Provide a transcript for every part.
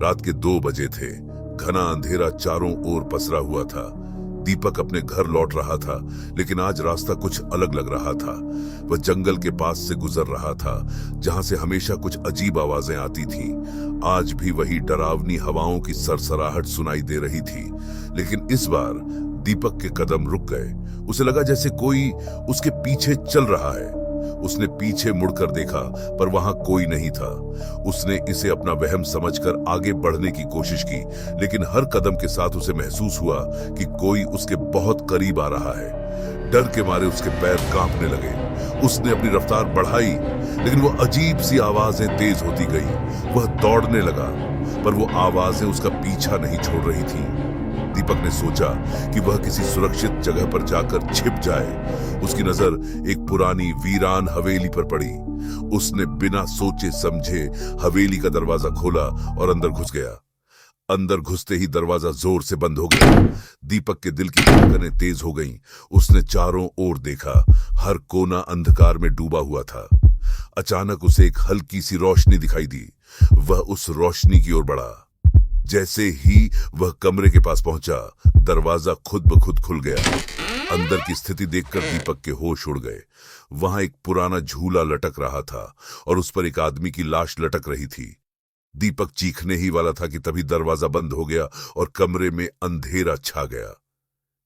रात के 2 बजे थे। घना अंधेरा चारों ओर पसरा हुआ था। दीपक अपने घर लौट रहा था, लेकिन आज रास्ता कुछ अलग लग रहा था। वह जंगल के पास से गुजर रहा था, जहां से हमेशा कुछ अजीब आवाजें आती थीं। आज भी वही डरावनी हवाओं की सरसराहट सुनाई दे रही थी, लेकिन इस बार दीपक के कदम रुक गए। उसे लगा जैसे कोई उसके पीछे चल रहा है। उसने पीछे मुड़कर देखा, पर वहां कोई नहीं था। उसने इसे अपना वहम समझकर आगे बढ़ने की कोशिश की, लेकिन हर कदम के साथ उसे महसूस हुआ कि कोई उसके बहुत करीब आ रहा है। डर के मारे उसके पैर कांपने लगे। उसने अपनी रफ्तार बढ़ाई, लेकिन वो अजीब सी आवाजें तेज होती गई। वह दौड़ने लगा, पर वो आवाजें उसका पीछा नहीं छोड़ रही थी। दीपक ने सोचा कि वह किसी सुरक्षित जगह पर जाकर छिप जाए। उसकी नजर एक पुरानी वीरान हवेली पर पड़ी। उसने बिना सोचे समझे हवेली का दरवाजा खोला और अंदर घुस गया। अंदर घुसते ही दरवाजा जोर से बंद हो गया। दीपक के दिल की धड़कनें तेज हो गईं। उसने चारों ओर देखा। हर कोना अंधकार में डूबा हुआ था। अचानक उसे एक हल्की सी रोशनी दिखाई दी। वह उस रोशनी की ओर बढ़ा। जैसे ही वह कमरे के पास पहुंचा, दरवाजा खुद ब खुद खुल गया। अंदर की स्थिति देखकर दीपक के होश उड़ गए। वहां एक पुराना झूला लटक रहा था और उस पर एक आदमी की लाश लटक रही थी। दीपक चीखने ही वाला था कि तभी दरवाजा बंद हो गया और कमरे में अंधेरा छा गया।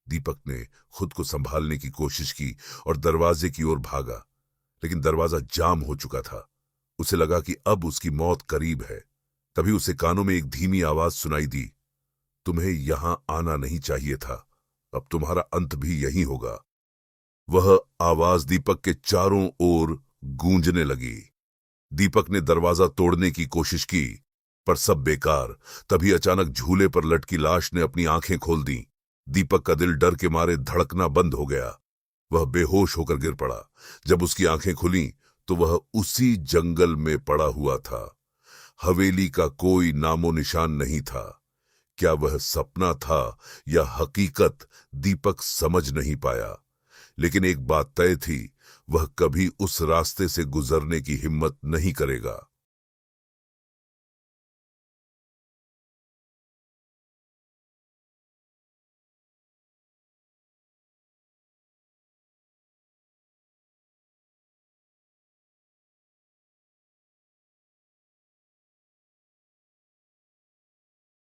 दीपक ने खुद को संभालने की कोशिश की और दरवाजे की ओर भागा, लेकिन दरवाजा जाम हो चुका था। उसे लगा कि अब उसकी मौत करीब है। तभी उसे कानों में एक धीमी आवाज सुनाई दी, तुम्हें यहां आना नहीं चाहिए था, अब तुम्हारा अंत भी यही होगा। वह आवाज दीपक के चारों ओर गूंजने लगी। दीपक ने दरवाजा तोड़ने की कोशिश की, पर सब बेकार। तभी अचानक झूले पर लटकी लाश ने अपनी आंखें खोल दी। दीपक का दिल डर के मारे धड़कना बंद हो गया। वह बेहोश होकर गिर पड़ा। जब उसकी आंखें खुली तो वह उसी जंगल में पड़ा हुआ था। हवेली का कोई नामो निशान नहीं था। क्या वह सपना था या हकीकत, दीपक समझ नहीं पाया। लेकिन एक बात तय थी, वह कभी उस रास्ते से गुजरने की हिम्मत नहीं करेगा।